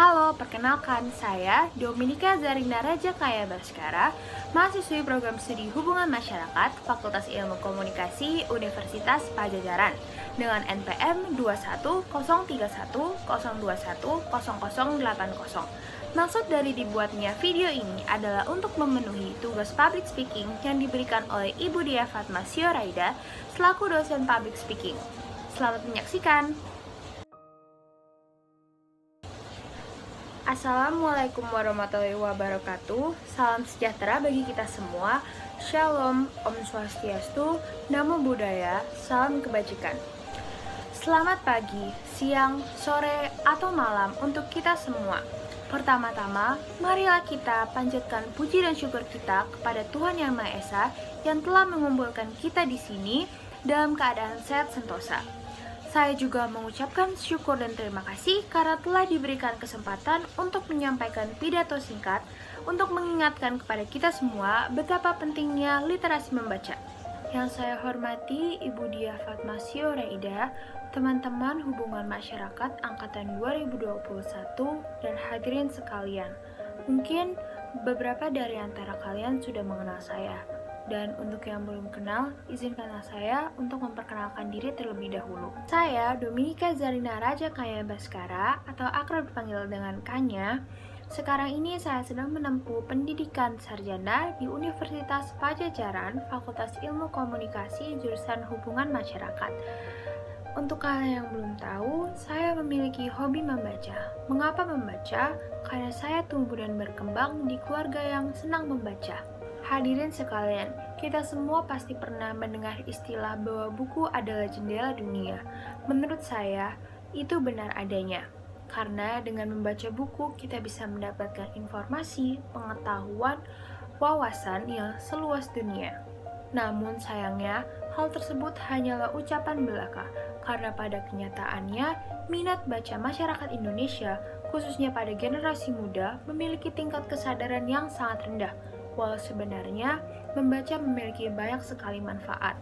Halo, perkenalkan saya Dominika Zarina Raja Kaya Baskara, mahasiswi program studi Hubungan Masyarakat Fakultas Ilmu Komunikasi Universitas Padjadjaran dengan NPM 21310210080. Maksud dari dibuatnya video ini adalah untuk memenuhi tugas public speaking yang diberikan oleh Ibu Dia Fatma Sioraida selaku dosen public speaking. Selamat menyaksikan. Assalamualaikum warahmatullahi wabarakatuh. Salam sejahtera bagi kita semua. Shalom, Om Swastiastu, Namo Buddhaya, salam kebajikan. Selamat pagi, siang, sore, atau malam untuk kita semua. Pertama-tama, marilah kita panjatkan puji dan syukur kita kepada Tuhan Yang Maha Esa yang telah mengumpulkan kita di sini dalam keadaan sehat sentosa. Saya juga mengucapkan syukur dan terima kasih karena telah diberikan kesempatan untuk menyampaikan pidato singkat untuk mengingatkan kepada kita semua betapa pentingnya literasi membaca. Yang saya hormati Ibu Dia Fatma Sioraida, teman-teman hubungan masyarakat angkatan 2021 dan hadirin sekalian. Mungkin beberapa dari antara kalian sudah mengenal saya. Dan untuk yang belum kenal, izinkanlah saya untuk memperkenalkan diri terlebih dahulu. Saya Dominika Zarina Raja Kaya Baskara atau akrab dipanggil dengan Kanya. Sekarang ini saya sedang menempuh pendidikan sarjana di Universitas Padjadjaran, Fakultas Ilmu Komunikasi jurusan Hubungan Masyarakat. Untuk kalian yang belum tahu, saya memiliki hobi membaca. Mengapa membaca? Karena saya tumbuh dan berkembang di keluarga yang senang membaca. Hadirin sekalian, kita semua pasti pernah mendengar istilah bahwa buku adalah jendela dunia. Menurut saya, itu benar adanya. Karena dengan membaca buku, kita bisa mendapatkan informasi, pengetahuan, wawasan yang seluas dunia. Namun sayangnya, hal tersebut hanyalah ucapan belaka, karena pada kenyataannya, minat baca masyarakat Indonesia, khususnya pada generasi muda, memiliki tingkat kesadaran yang sangat rendah. Walau sebenarnya, membaca memiliki banyak sekali manfaat.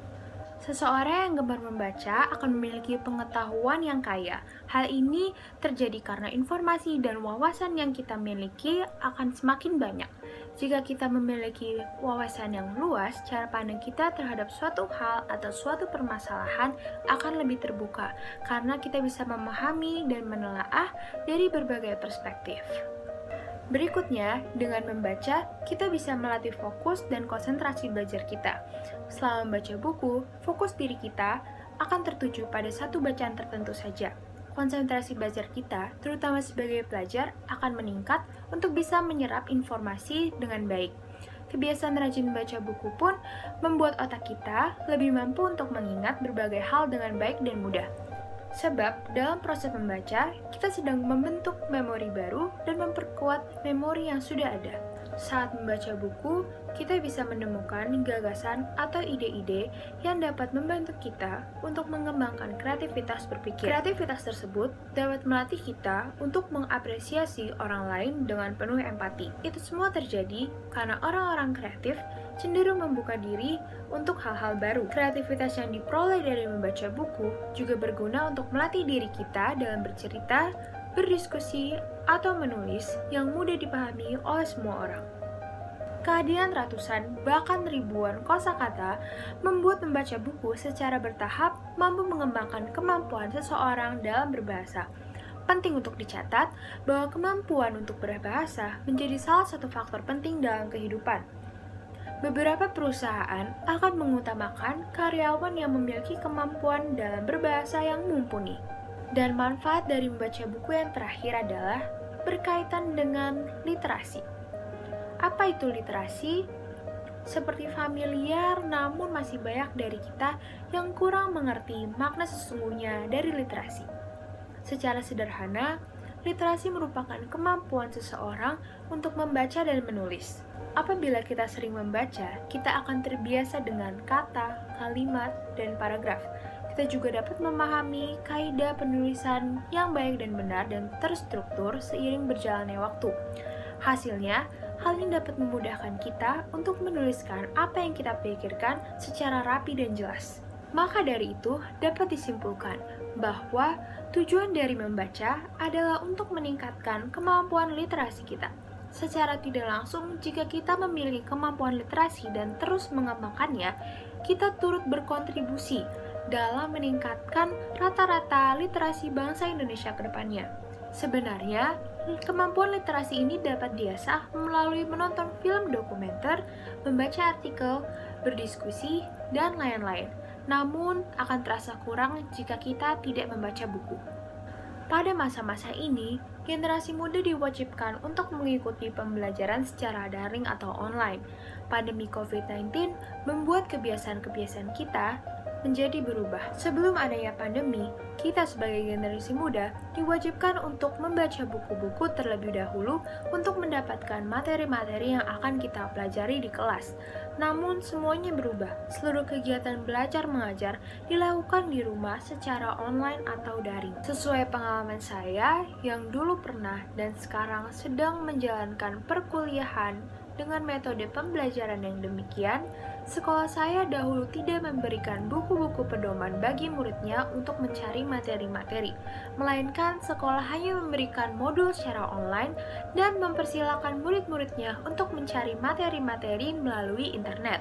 Seseorang yang gemar membaca akan memiliki pengetahuan yang kaya. Hal ini terjadi karena informasi dan wawasan yang kita miliki akan semakin banyak. Jika kita memiliki wawasan yang luas, cara pandang kita terhadap suatu hal atau suatu permasalahan akan lebih terbuka, karena kita bisa memahami dan menelaah dari berbagai perspektif. Berikutnya, dengan membaca, kita bisa melatih fokus dan konsentrasi belajar kita. Selama membaca buku, fokus diri kita akan tertuju pada satu bacaan tertentu saja. Konsentrasi belajar kita, terutama sebagai pelajar, akan meningkat untuk bisa menyerap informasi dengan baik. Kebiasaan rajin membaca buku pun membuat otak kita lebih mampu untuk mengingat berbagai hal dengan baik dan mudah. Sebab dalam proses membaca, kita sedang membentuk memori baru dan memperkuat memori yang sudah ada. Saat membaca buku, kita bisa menemukan gagasan atau ide-ide yang dapat membantu kita untuk mengembangkan kreativitas berpikir. Kreativitas tersebut dapat melatih kita untuk mengapresiasi orang lain dengan penuh empati. Itu semua terjadi karena orang-orang kreatif cenderung membuka diri untuk hal-hal baru. Kreativitas yang diperoleh dari membaca buku juga berguna untuk melatih diri kita dalam bercerita, berdiskusi, atau menulis yang mudah dipahami oleh semua orang. Kehadiran ratusan, bahkan ribuan kosakata membuat membaca buku secara bertahap mampu mengembangkan kemampuan seseorang dalam berbahasa. Penting untuk dicatat bahwa kemampuan untuk berbahasa menjadi salah satu faktor penting dalam kehidupan. Beberapa perusahaan akan mengutamakan karyawan yang memiliki kemampuan dalam berbahasa yang mumpuni. Dan manfaat dari membaca buku yang terakhir adalah berkaitan dengan literasi. Apa itu literasi? Seperti familiar, namun masih banyak dari kita yang kurang mengerti makna sesungguhnya dari literasi. Secara sederhana, literasi merupakan kemampuan seseorang untuk membaca dan menulis. Apabila kita sering membaca, kita akan terbiasa dengan kata, kalimat, dan paragraf. Kita juga dapat memahami kaidah penulisan yang baik dan benar dan terstruktur seiring berjalannya waktu. Hasilnya, hal ini dapat memudahkan kita untuk menuliskan apa yang kita pikirkan secara rapi dan jelas. Maka dari itu, dapat disimpulkan bahwa Tujuan dari membaca adalah untuk meningkatkan kemampuan literasi kita. Secara tidak langsung, jika kita memiliki kemampuan literasi dan terus mengembangkannya, kita turut berkontribusi dalam meningkatkan rata-rata literasi bangsa Indonesia ke depannya. Sebenarnya, kemampuan literasi ini dapat diasah melalui menonton film dokumenter, membaca artikel, berdiskusi, dan lain-lain. Namun, akan terasa kurang jika kita tidak membaca buku. Pada masa-masa ini, generasi muda diwajibkan untuk mengikuti pembelajaran secara daring atau online. Pandemi COVID-19 membuat kebiasaan-kebiasaan kita menjadi berubah. Sebelum adanya pandemi, kita sebagai generasi muda diwajibkan untuk membaca buku-buku terlebih dahulu untuk mendapatkan materi-materi yang akan kita pelajari di kelas. Namun semuanya berubah. Seluruh kegiatan belajar mengajar dilakukan di rumah secara online atau daring. Sesuai pengalaman saya yang dulu pernah dan sekarang sedang menjalankan perkuliahan dengan metode pembelajaran yang demikian, sekolah saya dahulu tidak memberikan buku-buku pedoman bagi muridnya untuk mencari materi-materi, melainkan sekolah hanya memberikan modul secara online dan mempersilahkan murid-muridnya untuk mencari materi-materi melalui internet.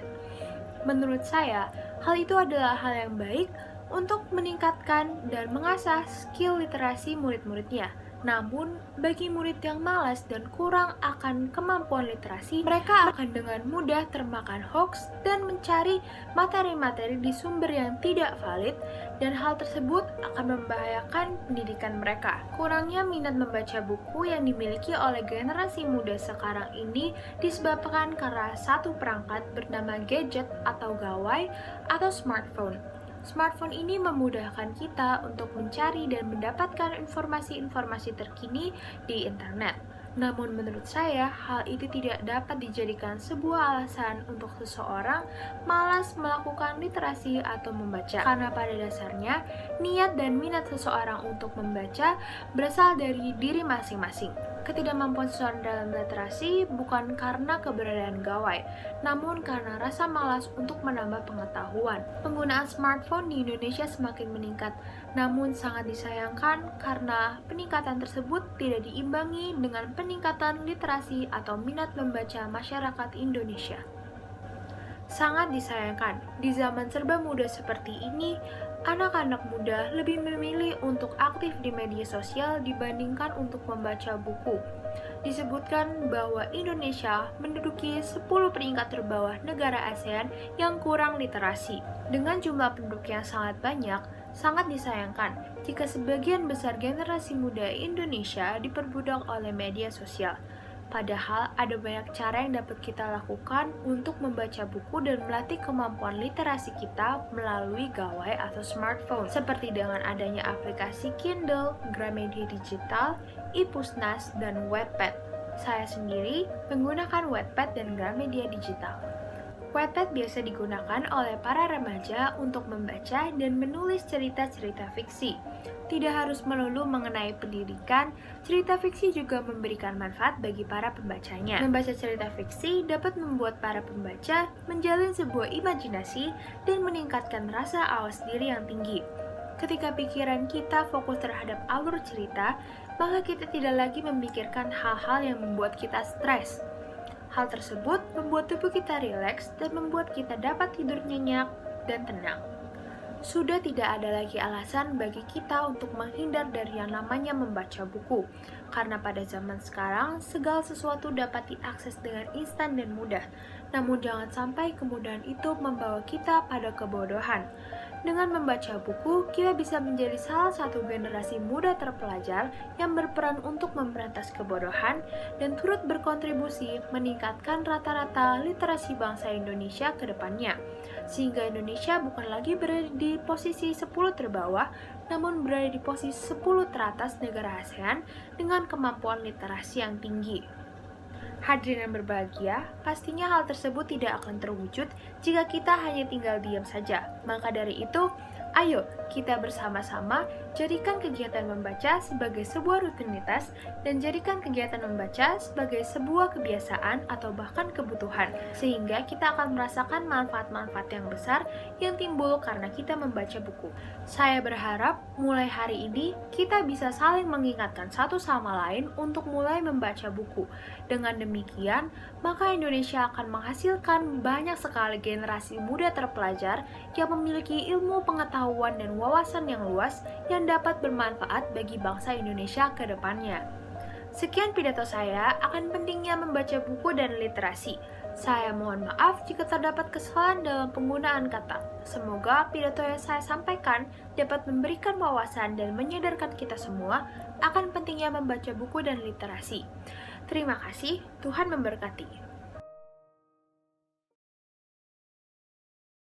Menurut saya, hal itu adalah hal yang baik untuk meningkatkan dan mengasah skill literasi murid-muridnya. Namun, bagi murid yang malas dan kurang akan kemampuan literasi, mereka akan dengan mudah termakan hoax dan mencari materi-materi di sumber yang tidak valid, dan hal tersebut akan membahayakan pendidikan mereka. Kurangnya minat membaca buku yang dimiliki oleh generasi muda sekarang ini disebabkan karena satu perangkat bernama gadget atau gawai atau smartphone. Smartphone ini memudahkan kita untuk mencari dan mendapatkan informasi-informasi terkini di internet. Namun menurut saya, hal itu tidak dapat dijadikan sebuah alasan untuk seseorang malas melakukan literasi atau membaca. Karena pada dasarnya, niat dan minat seseorang untuk membaca berasal dari diri masing-masing. Ketidakmampuan seseorang dalam literasi bukan karena keberadaan gawai, namun karena rasa malas untuk menambah pengetahuan. Penggunaan smartphone di Indonesia semakin meningkat, namun sangat disayangkan karena peningkatan tersebut tidak diimbangi dengan peningkatan literasi atau minat membaca masyarakat Indonesia. Sangat disayangkan, di zaman serba muda seperti ini, anak-anak muda lebih memilih untuk aktif di media sosial dibandingkan untuk membaca buku. Disebutkan bahwa Indonesia menduduki 10 peringkat terbawah negara ASEAN yang kurang literasi. Dengan jumlah penduduk yang sangat banyak, sangat disayangkan jika sebagian besar generasi muda Indonesia diperbudak oleh media sosial. Padahal ada banyak cara yang dapat kita lakukan untuk membaca buku dan melatih kemampuan literasi kita melalui gawai atau smartphone, seperti dengan adanya aplikasi Kindle, Gramedia Digital, iPusnas, dan Wattpad. Saya sendiri menggunakan Wattpad dan Gramedia Digital. Wattpad biasa digunakan oleh para remaja untuk membaca dan menulis cerita-cerita fiksi. Tidak harus melulu mengenai pendidikan, cerita fiksi juga memberikan manfaat bagi para pembacanya. Membaca cerita fiksi dapat membuat para pembaca menjalin sebuah imajinasi dan meningkatkan rasa awas diri yang tinggi. Ketika pikiran kita fokus terhadap alur cerita, maka kita tidak lagi memikirkan hal-hal yang membuat kita stres. Hal tersebut membuat tubuh kita rileks dan membuat kita dapat tidur nyenyak dan tenang. Sudah tidak ada lagi alasan bagi kita untuk menghindar dari yang namanya membaca buku, karena pada zaman sekarang segala sesuatu dapat diakses dengan instan dan mudah. Namun jangan sampai kemudahan itu membawa kita pada kebodohan. Dengan membaca buku, kita bisa menjadi salah satu generasi muda terpelajar yang berperan untuk memberantas kebodohan dan turut berkontribusi meningkatkan rata-rata literasi bangsa Indonesia ke depannya. Sehingga Indonesia bukan lagi berada di posisi 10 terbawah, namun berada di posisi 10 teratas negara ASEAN dengan kemampuan literasi yang tinggi. Hadirin yang berbahagia, pastinya hal tersebut tidak akan terwujud jika kita hanya tinggal diam saja. Maka dari itu, ayo kita bersama-sama Jadikan kegiatan membaca sebagai sebuah rutinitas dan jadikan kegiatan membaca sebagai sebuah kebiasaan atau bahkan kebutuhan, sehingga kita akan merasakan manfaat-manfaat yang besar yang timbul karena kita membaca buku. Saya berharap mulai hari ini kita bisa saling mengingatkan satu sama lain untuk mulai membaca buku. Dengan demikian, maka Indonesia akan menghasilkan banyak sekali generasi muda terpelajar yang memiliki ilmu, pengetahuan, dan wawasan yang luas yang dapat bermanfaat bagi bangsa Indonesia ke depannya. Sekian pidato saya akan pentingnya membaca buku dan literasi. Saya mohon maaf jika terdapat kesalahan dalam penggunaan kata. Semoga pidato yang saya sampaikan dapat memberikan wawasan dan menyadarkan kita semua akan pentingnya membaca buku dan literasi. Terima kasih, Tuhan memberkati.